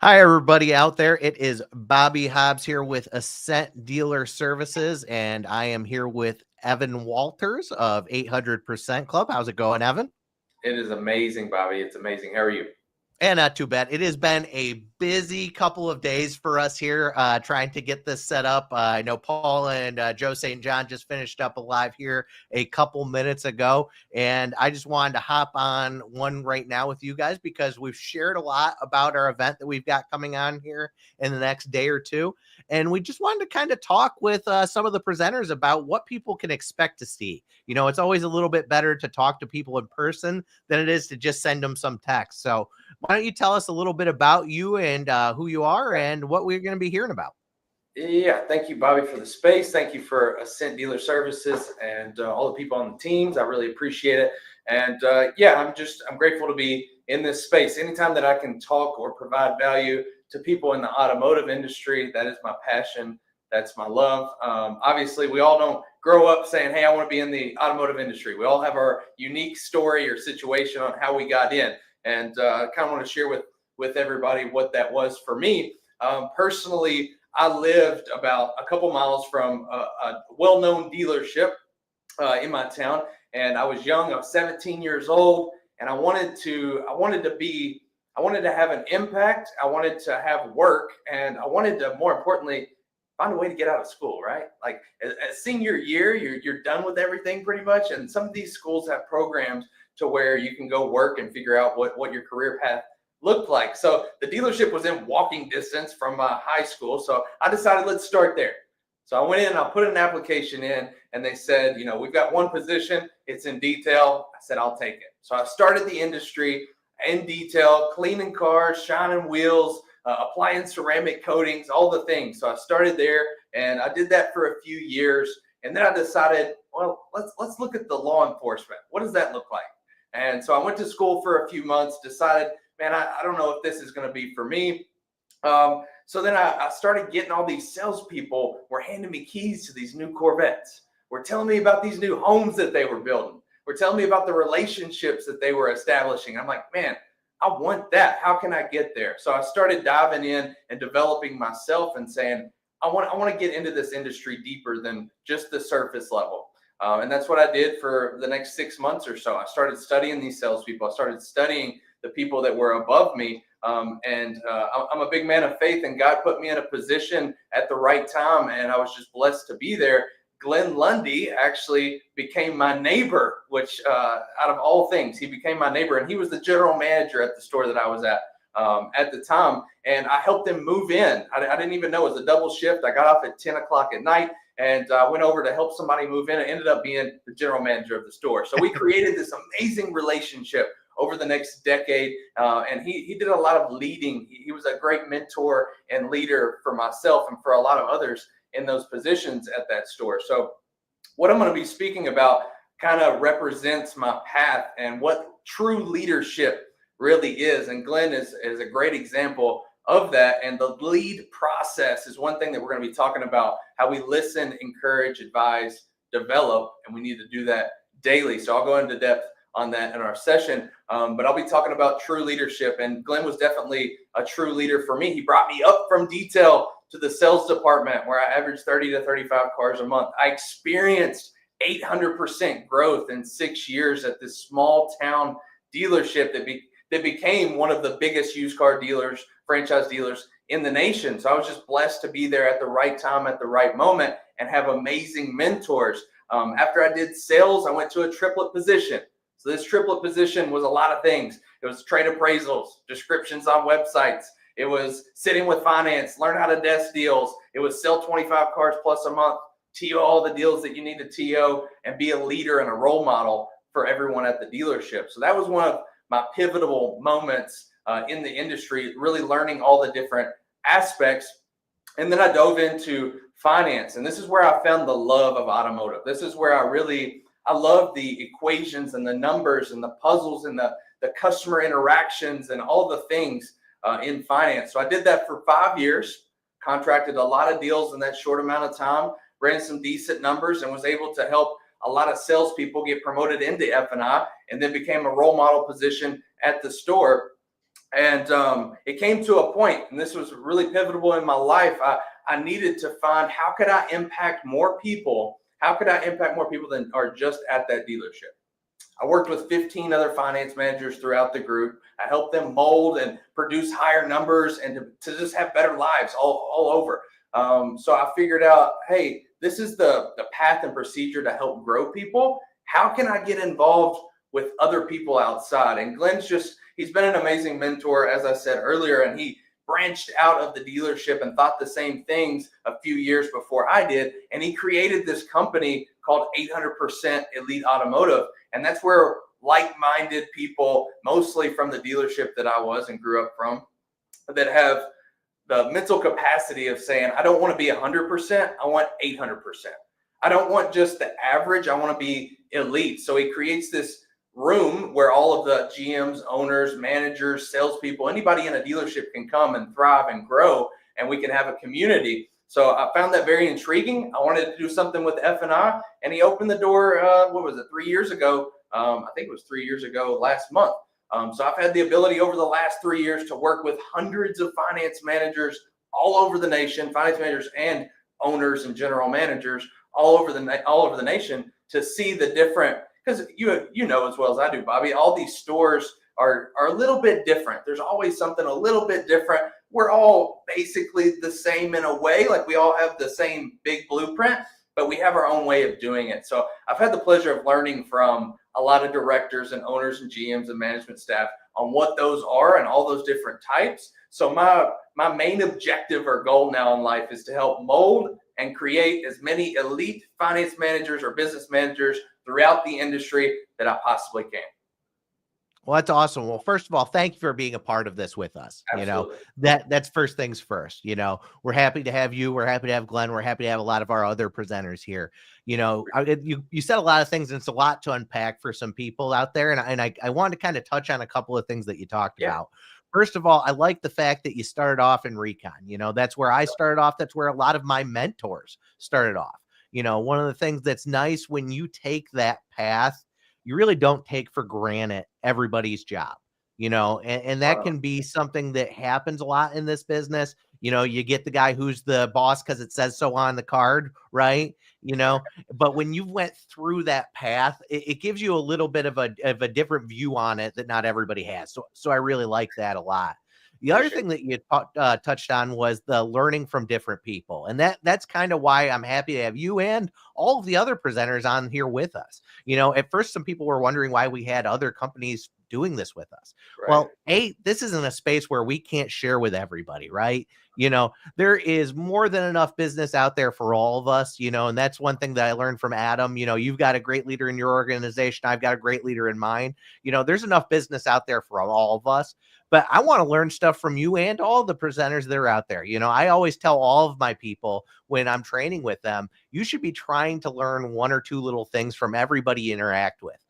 Hi, everybody out there. It is Bobby Hobbs here with Ascent Dealer Services, and I am here with Evan Walters of 800% Club. How's it going, Evan? It is amazing, Bobby. It's amazing. How are you? And not too bad. It has been a busy couple of days for us here trying to get this set up. I know Paul and Joe St. John just finished up a live here a couple minutes ago. And I just wanted to hop on one right now with you guys because we've shared a lot about our event that we've got coming on here in the next day or two. And we just wanted to kind of talk with some of the presenters about what people can expect to see. You know, it's always a little bit better to talk to people in person than it is to just send them some text. So, why don't you tell us a little bit about you and who you are and what we're going to be hearing about? Yeah, thank you, Bobby, for the space. Thank you for Ascent Dealer Services and all the people on the teams. I really appreciate it. And I'm grateful to be in this space. Anytime that I can talk or provide value to people in the automotive industry, that is my passion. That's my love. Obviously, we all don't grow up saying, "Hey, I want to be in the automotive industry." We all have our unique story or situation on how we got in. And I kind of want to share with everybody what that was for me. Personally, I lived about a couple miles from a well-known dealership in my town, and I was young. I was 17 years old, and I wanted to have an impact. I wanted to have work, and I wanted to, more importantly, find a way to get out of school. Right, like at senior year, you're done with everything pretty much, and some of these schools have programs to where you can go work and figure out what your career path looked like. So the dealership was in walking distance from my high school. So I decided, let's start there. So I went in, I put an application in, and they said, we've got one position, it's in detail. I said, I'll take it. So I started the industry in detail, cleaning cars, shining wheels, applying ceramic coatings, all the things. So I started there, and I did that for a few years. And then I decided, well, let's look at the law enforcement. What does that look like? And so I went to school for a few months, decided, man, I don't know if this is going to be for me. So then I started getting all these salespeople were handing me keys to these new Corvettes. Were telling me about these new homes that they were building. Were telling me about the relationships that they were establishing. I'm like, man, I want that. How can I get there? So I started diving in and developing myself and saying, I want to get into this industry deeper than just the surface level. And that's what I did for the next 6 months or so. I started studying these salespeople. I started studying the people that were above me. I'm a big man of faith, and God put me in a position at the right time, and I was just blessed to be there. Glenn Lundy actually became my neighbor, which out of all things, he became my neighbor, and he was the general manager at the store that I was at the time, and I helped him move in. I didn't even know it was a double shift. I got off at 10 o'clock at night, and went over to help somebody move in. I ended up being the general manager of the store. So we created this amazing relationship over the next decade, and he did a lot of leading. He was a great mentor and leader for myself and for a lot of others in those positions at that store. So what I'm going to be speaking about kind of represents my path and what true leadership really is. And Glenn is a great example of that. And the lead process is one thing that we're going to be talking about, how we listen, encourage, advise, develop, and we need to do that daily. So I'll go into depth on that in our session, but I'll be talking about true leadership. And Glenn was definitely a true leader for me. He brought me up from detail to the sales department where I averaged 30 to 35 cars a month. I experienced 800% growth in 6 years at this small town dealership that became one of the biggest used car dealers, franchise dealers in the nation. So I was just blessed to be there at the right time, at the right moment, and have amazing mentors. After I did sales, I went to a triplet position. So this triplet position was a lot of things. It was trade appraisals, descriptions on websites. It was sitting with finance, learn how to desk deals. It was sell 25 cars plus a month, TO all the deals that you need to TO, and be a leader and a role model for everyone at the dealership. So that was one of my pivotal moments in the industry, really learning all the different aspects. And then I dove into finance. And this is where I found the love of automotive. This is where I love the equations and the numbers and the puzzles and the customer interactions and all the things in finance. So I did that for 5 years, contracted a lot of deals in that short amount of time, ran some decent numbers, and was able to help a lot of salespeople get promoted into F&I, and then became a role model position at the store. And it came to a point, and this was really pivotal in my life. I needed to find, how could I impact more people? How could I impact more people than are just at that dealership? I worked with 15 other finance managers throughout the group. I helped them mold and produce higher numbers and to just have better lives all over. So I figured out, hey, this is the path and procedure to help grow people. How can I get involved with other people outside? And he's been an amazing mentor, as I said earlier, and he branched out of the dealership and thought the same things a few years before I did. And he created this company called 800% Elite Automotive. And that's where like-minded people, mostly from the dealership that I was and grew up from, that have the mental capacity of saying, I don't want to be 100%, I want 800%. I don't want just the average, I want to be elite. So he creates this room where all of the GMs, owners, managers, salespeople, anybody in a dealership can come and thrive and grow, and we can have a community. So I found that very intriguing. I wanted to do something with F&I, and he opened the door, 3 years ago? I think it was 3 years ago last month. So I've had the ability over the last 3 years to work with hundreds of finance managers all over the nation, finance managers and owners and general managers all over the nation, to see the different, because you know as well as I do, Bobby, all these stores are a little bit different. There's always something a little bit different. We're all basically the same in a way, like we all have the same big blueprint, but we have our own way of doing it. So I've had the pleasure of learning from a lot of directors and owners and GMs and management staff on what those are and all those different types. So my main objective or goal now in life is to help mold and create as many elite finance managers or business managers throughout the industry that I possibly can. Well, that's awesome. Well, first of all, thank you for being a part of this with us. Absolutely. That's first things first. We're happy to have you. We're happy to have Glenn. We're happy to have a lot of our other presenters here. You said a lot of things, and it's a lot to unpack for some people out there. And I wanted to kind of touch on a couple of things that you talked about. First of all, I like the fact that you started off in recon. That's where I started off. That's where a lot of my mentors started off. One of the things that's nice when you take that path, you really don't take for granted everybody's job, and that can be something that happens a lot in this business. You get the guy who's the boss because it says so on the card, right? But when you went through that path, it gives you a little bit of a different view on it that not everybody has. So I really like that a lot. The other thing that you touched on was the learning from different people. And that's kind of why I'm happy to have you and all of the other presenters on here with us. At first, some people were wondering why we had other companies doing this with us. Right. Well, this isn't a space where we can't share with everybody, right? There is more than enough business out there for all of us, and that's one thing that I learned from Adam. You've got a great leader in your organization. I've got a great leader in mine. There's enough business out there for all of us. But I want to learn stuff from you and all the presenters that are out there. I always tell all of my people when I'm training with them, you should be trying to learn one or two little things from everybody you interact with.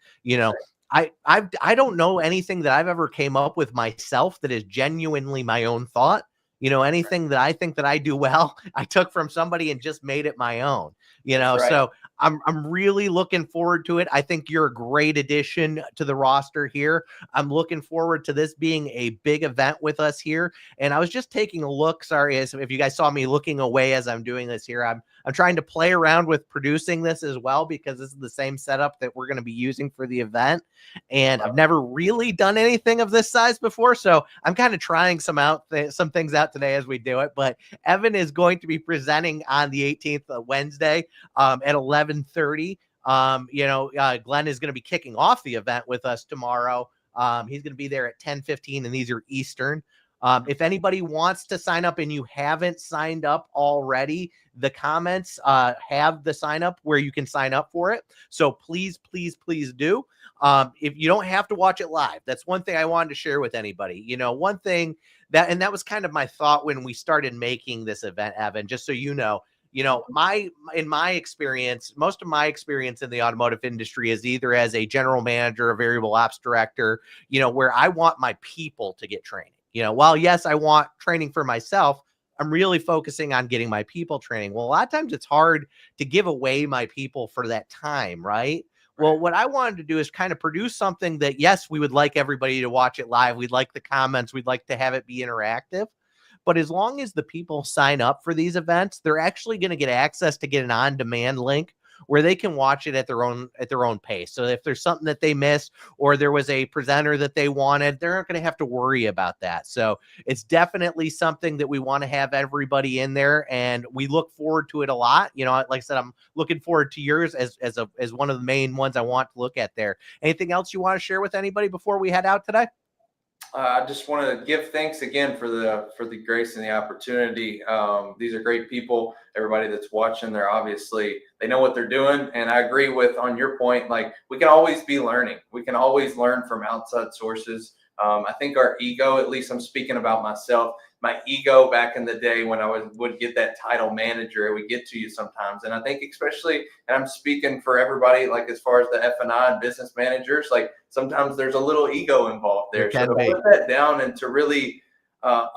I don't know anything that I've ever came up with myself that is genuinely my own thought. Anything that I think that I do well, I took from somebody and just made it my own, so I'm really looking forward to it. I think you're a great addition to the roster here. I'm looking forward to this being a big event with us here. And I was just taking a look. Sorry if you guys saw me looking away as I'm doing this here. I'm trying to play around with producing this as well, because this is the same setup that we're going to be using for the event. And I've never really done anything of this size before. So I'm kind of trying some things out today as we do it. But Evan is going to be presenting on the 18th, Wednesday, at 11:30. Glenn is going to be kicking off the event with us tomorrow. He's going to be there at 10:15, and these are Eastern. If anybody wants to sign up and you haven't signed up already, the comments have the sign up where you can sign up for it. So please, please, please do. If you don't have to watch it live, that's one thing I wanted to share with anybody. One thing that was kind of my thought when we started making this event, Evan, just so you know, in my experience, most of my experience in the automotive industry is either as a general manager, a variable ops director, where I want my people to get training. While yes, I want training for myself, I'm really focusing on getting my people training. Well, a lot of times it's hard to give away my people for that time, right? Well, what I wanted to do is kind of produce something that, yes, we would like everybody to watch it live. We'd like the comments. We'd like to have it be interactive. But as long as the people sign up for these events, they're actually going to get access to get an on-demand link where they can watch it at their own pace. So if there's something that they missed or there was a presenter that they wanted, they're not going to have to worry about that. So it's definitely something that we want to have everybody in there, and we look forward to it a lot. You know, like I said, I'm looking forward to yours as one of the main ones I want to look at there. Anything else you want to share with anybody before we head out today? I just want to give thanks again for the grace and the opportunity. These are great people. Everybody that's watching, they know what they're doing. And I agree with on your point. Like, we can always be learning. We can always learn from outside sources. I think our ego, at least I'm speaking about myself, my ego back in the day when I would get that title manager, it would get to you sometimes. And I think especially, and I'm speaking for everybody, like as far as the F&I and business managers, like sometimes there's a little ego involved there. So to put that down and to really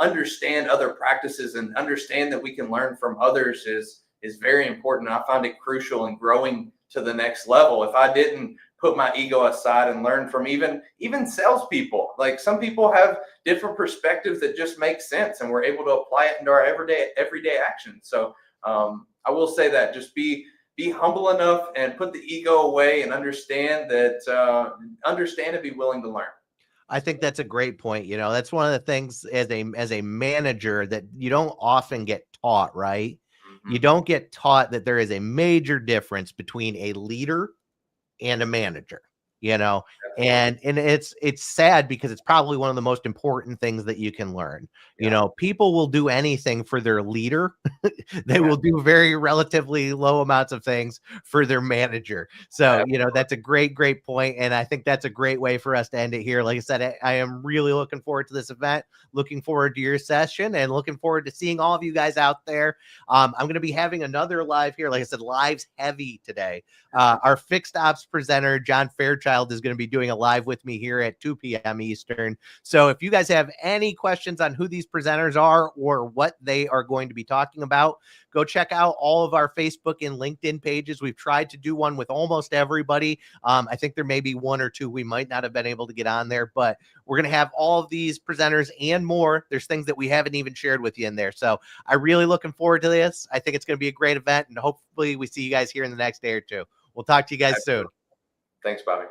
understand other practices and understand that we can learn from others is very important. I find it crucial in growing to the next level. If I didn't put my ego aside and learn from even salespeople, like some people have different perspectives that just make sense, and we're able to apply it into our everyday action. So I will say that just be humble enough and put the ego away and understand and be willing to learn. I think that's a great point. You know, that's one of the things as a manager that you don't often get taught, right? Mm-hmm. You don't get taught that there is a major difference between a leader and a manager, you know. And it's sad because it's probably one of the most important things that you can learn. You know, people will do anything for their leader. They will do very relatively low amounts of things for their manager. So, you know, that's a great point. And I think that's a great way for us to end it here. Like I said, I am really looking forward to this event, looking forward to your session, and looking forward to seeing all of you guys out there. I'm going to be having another live here. Like I said, live's heavy today. Our fixed ops presenter, John Fairchild, is going to be doing a live with me here at 2 p.m. Eastern. So if you guys have any questions on who these presenters are or what they are going to be talking about, go check out all of our Facebook and LinkedIn pages. We've tried to do one with almost everybody. I think there may be one or two we might not have been able to get on there, but we're going to have all of these presenters and more. There's things that we haven't even shared with you in there. So I'm really looking forward to this. I think it's going to be a great event, and hopefully we see you guys here in the next day or two. We'll talk to you guys soon. Thanks, Bobby.